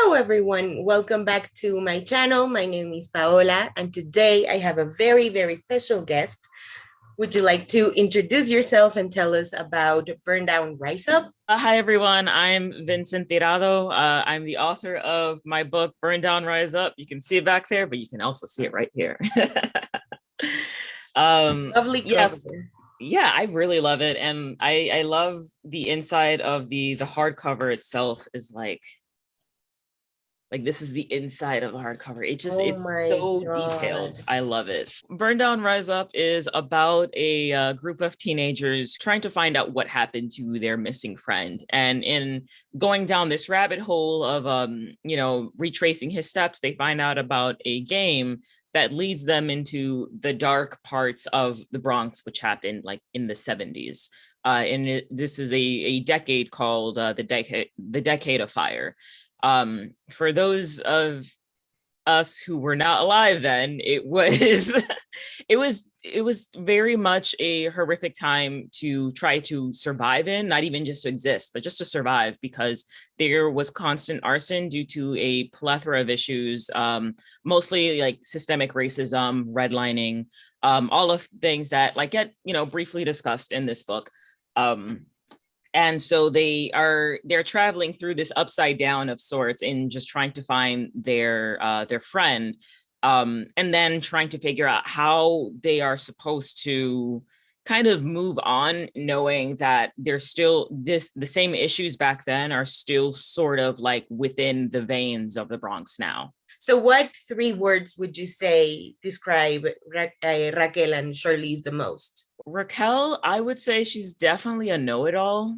Hello, everyone. Welcome back to my channel. My name is Paola, and today I have a very, very special guest. Would you like to introduce yourself and tell us about Burndown Rise Up? Hi, everyone. I'm Vincent Tirado. I'm the author of my book, Burndown, Rise Up. You can see it back there, but you can also see it right here. um, Lovely yes, cover. yeah, I really love it. And I love the inside of the hardcover itself is this is the inside of the hardcover. Oh It's my so God. detailed. I love it. Burn Down Rise Up is about a group of teenagers trying to find out what happened to their missing friend, and in going down this rabbit hole of retracing his steps, they find out about a game that leads them into the dark parts of the Bronx, which happened like in the 70s. This is a decade called the decade of fire. For those of us who were not alive then, it was it was very much a horrific time to try to survive in, not even just to exist, but just to survive, because there was constant arson due to a plethora of issues, mostly like systemic racism, redlining, all of things that like get briefly discussed in this book. And so they're traveling through this upside down of sorts in just trying to find their friend, and then trying to figure out how they are supposed to kind of move on, knowing that there's still the same issues back then are still sort of like within the veins of the Bronx now. So, what three words would you say describe Raquel and Charlize the most? Raquel, I would say she's definitely a know-it-all.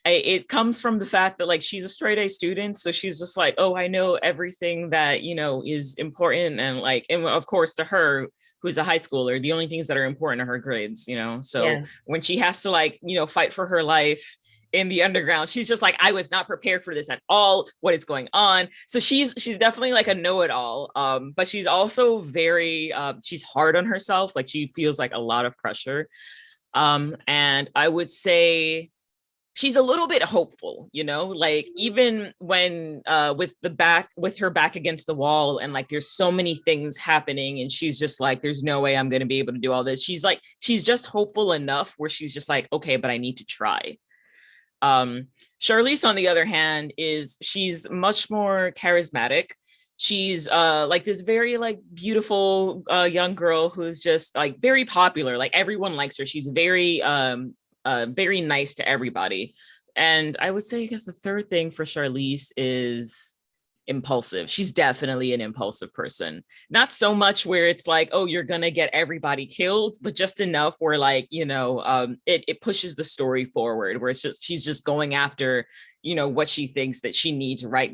It comes from the fact that like she's a straight A student, so she's just like, oh, I know everything that is important, and like, and of course to her, who's a high schooler, the only things that are important are her grades. So Yeah. when she has to like fight for her life in the underground, she's just like, I was not prepared for this at all. What is going on? So she's definitely like a know-it-all, but she's also very she's hard on herself. Like she feels like a lot of pressure, and I would say she's a little bit hopeful, like even when with her back against the wall, and like there's so many things happening, and she's just like, there's no way I'm going to be able to do all this. She's just hopeful enough where she's just like, okay, but I need to try. Charlize, on the other hand, she's much more charismatic. She's like this very like beautiful young girl who's just like very popular. Like everyone likes her. She's very nice to everybody. And I would say, I guess the third thing for Charlize is impulsive. She's definitely an impulsive person. Not so much where it's like, oh, you're gonna get everybody killed, but just enough where like, it pushes the story forward, where it's just she's just going after, what she thinks that she needs right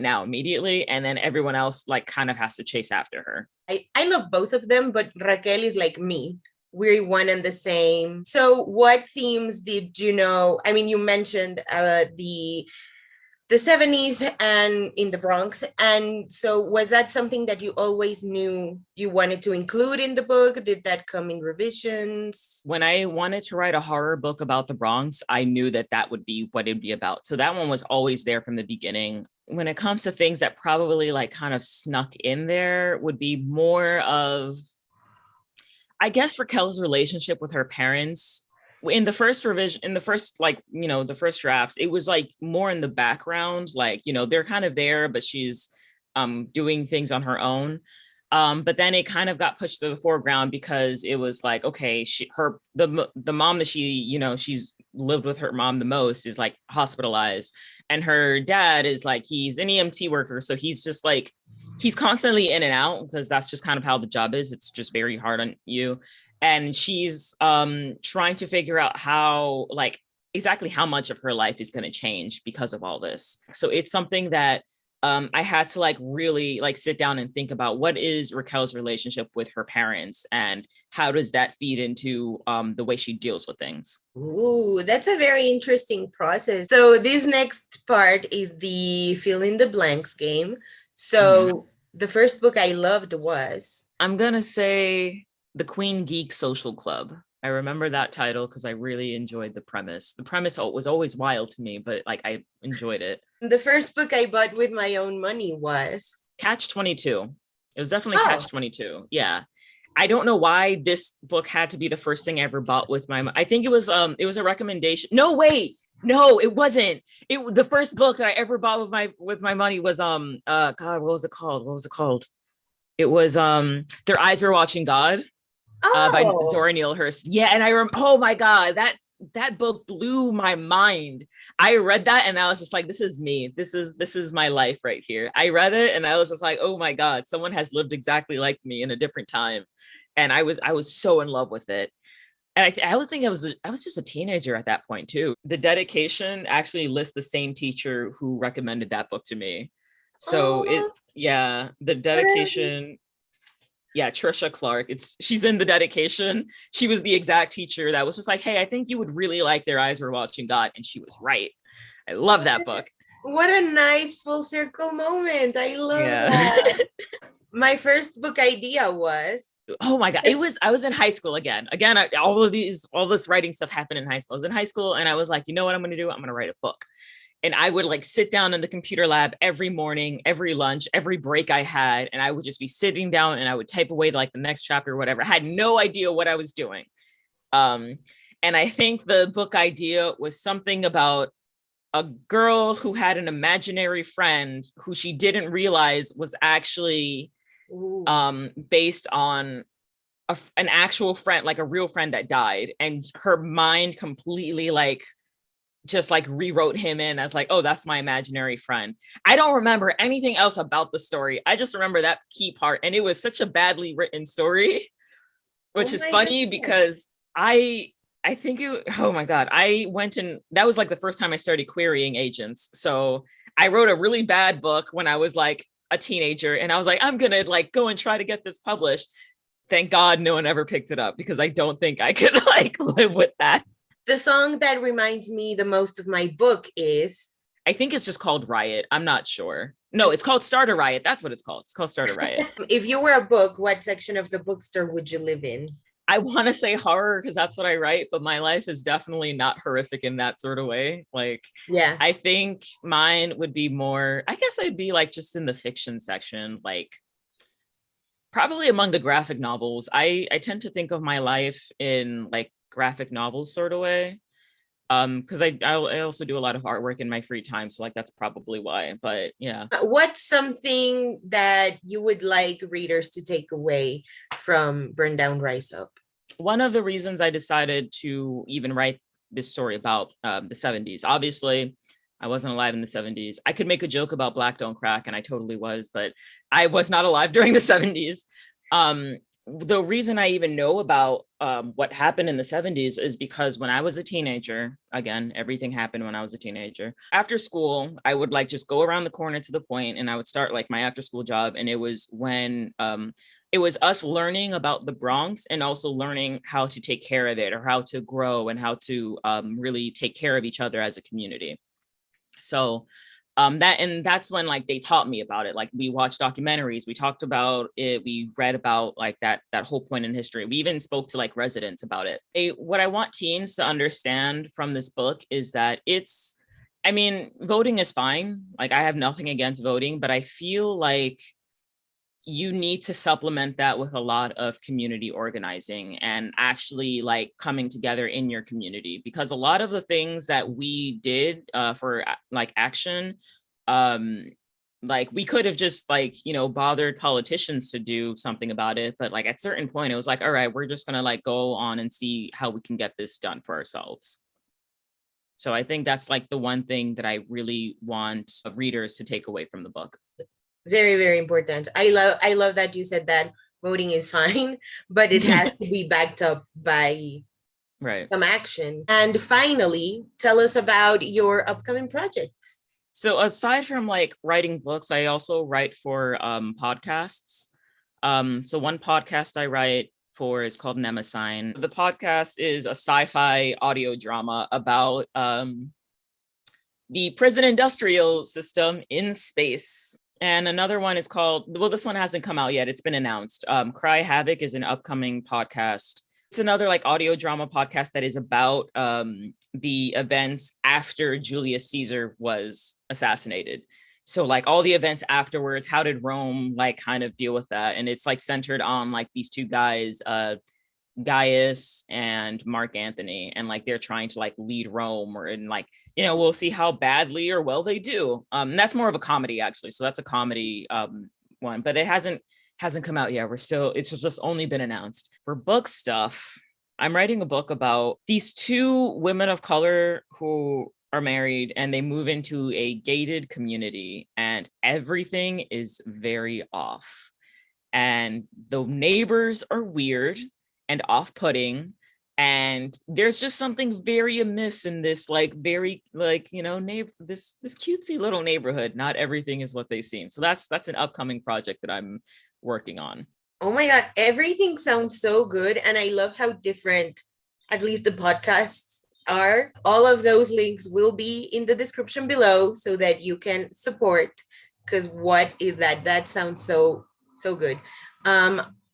now immediately. And then everyone else like kind of has to chase after her. I love both of them, but Raquel is like me. We're one and the same. So, what themes did you know? I mean, you mentioned the 70s and in the Bronx. And so was that something that you always knew you wanted to include in the book? Did that come in revisions? When I wanted to write a horror book about the Bronx, I knew that that would be what it'd be about. So that one was always there from the beginning. When it comes to things that probably like kind of snuck in there, would be more of, I guess, Raquel's relationship with her parents. In the first revision, in the first, like, the first drafts, it was like more in the background, like, they're kind of there, but she's doing things on her own. But then it kind of got pushed to the foreground because it was like, okay, the mom that she's lived with her mom the most is like hospitalized, and her dad is like, he's an EMT worker, so he's just like, he's constantly in and out because that's just kind of how the job is. It's just very hard on you. And she's trying to figure out how, like, exactly how much of her life is going to change because of all this. So it's something that I had to like really like sit down and think about, what is Raquel's relationship with her parents, and how does that feed into the way she deals with things. Ooh, that's a very interesting process. So this next part is the fill in the blanks game. Mhm. So the first book I loved was I'm gonna say the Queen Geek Social Club. I remember that title because I really enjoyed the premise. The premise was always wild to me, but like I enjoyed it. The first book I bought with my own money was Catch 22. It was definitely oh Catch 22. Yeah. I don't know why this book had to be the first thing I ever bought with my I think it was a recommendation. No, wait. No, it wasn't. The first book that I ever bought with my money was God, what was it called? What was it called? It was Their Eyes Were Watching God by oh Zora Neale Hurston. Yeah, and oh my God, that book blew my mind. I read that and I was just like, this is me. This is my life right here. I read it and I was just like, oh my God, someone has lived exactly like me in a different time. And I was so in love with it. And I was thinking I was just a teenager at that point too. The dedication actually lists the same teacher who recommended that book to me. So oh the dedication, yeah, Trisha Clark. She's in the dedication. She was the exact teacher that was just like, hey, I think you would really like Their Eyes Were Watching God. And she was right. I love that book. what a nice full circle moment. I love Yeah. that. My first book idea was Oh my God. I was in high school again. All this writing stuff happened in high school. I was in high school and I was like, you know what I'm going to do? I'm going to write a book. And I would like sit down in the computer lab every morning, every lunch, every break I had. And I would just be sitting down and I would type away like the next chapter or whatever. I had no idea what I was doing. And I think the book idea was something about a girl who had an imaginary friend who she didn't realize was actually based on an actual friend, like a real friend that died. And her mind completely like just like rewrote him in as like, oh, that's my imaginary friend. I don't remember anything else about the story. I just remember that key part. And it was such a badly written story, which is funny because I think oh my God, I went and that was like the first time I started querying agents. So I wrote a really bad book when I was like a teenager and I was like, I'm going to like go and try to get this published. Thank God no one ever picked it up because I don't think I could like live with that. the song that reminds me the most of my book is I think it's just called Riot. I'm not sure. No, it's called Start a Riot. That's what it's called. It's called Start a Riot. If you were a book, what section of the bookstore would you live in? I want to say horror because that's what I write, but my life is definitely not horrific in that sort of way. Like, Yeah. I think mine would be more, I guess I'd be like just in the fiction section, like probably among the graphic novels. I tend to think of my life in like graphic novels sort of way. Because I also do a lot of artwork in my free time, so like that's probably why. But yeah, What's something that you would like readers to take away from Burndown Rise Up? one of the reasons I decided to even write this story about the 70s, obviously I wasn't alive in the 70s. I could make a joke about Black Don't Crack, and I totally was, but I was not alive during the 70s. The reason I even know about what happened in the 70s is because when I was a teenager, again, everything happened when I was a teenager. After school, I would like just go around the corner to the point and I would start like my after school job. And it was when it was us learning about the Bronx and also learning how to take care of it or how to grow and how to really take care of each other as a community. So that's when like they taught me about it. Like we watched documentaries, we talked about it, we read about like that whole point in history. We even spoke to like residents about it. What I want teens to understand from this book is that voting is fine. Like I have nothing against voting, but I feel like you need to supplement that with a lot of community organizing and actually like coming together in your community, because a lot of the things that we did for like action, like we could have just like, bothered politicians to do something about it. But like at a certain point, it was like, all right, we're just going to like go on and see how we can get this done for ourselves. So I think that's like the one thing that I really want readers to take away from the book. Very, very important. I love that you said that voting is fine, but it has to be backed up by some action. And finally, tell us about your upcoming projects. So aside from like writing books, I also write for podcasts. So one podcast I write for is called Nemesign. The podcast is a sci-fi audio drama about the prison industrial system in space. And another one is called, well, this one hasn't come out yet. It's been announced. Cry Havoc is an upcoming podcast It's another like audio drama podcast that is about the events after Julius Caesar was assassinated. So like all the events afterwards, how did Rome like kind of deal with that? And it's like centered on like these two guys, Gaius and Mark Antony, and like they're trying to like lead Rome, or and like, you know, we'll see how badly or well they do. That's more of a comedy actually. So that's a comedy one, but it hasn't come out yet. It's just only been announced. For book stuff, I'm writing a book about these two women of color who are married and they move into a gated community and everything is very off. And the neighbors are weird and off-putting. And there's just something very amiss in this, like very like, you know, this cutesy little neighborhood. Not everything is what they seem. So that's an upcoming project that I'm working on. Oh my God, everything sounds so good. And I love how different, at least the podcasts are. All of those links will be in the description below so that you can support. Because what is that? That sounds so good.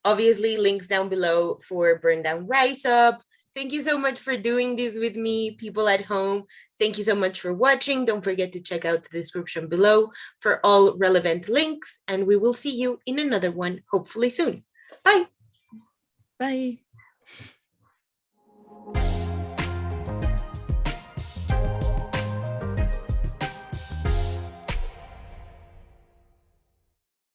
Obviously, links down below for Burndown Rise Up. Thank you so much for doing this with me, people at home. Thank you so much for watching. Don't forget to check out the description below for all relevant links, and we will see you in another one, hopefully soon. Bye. Bye.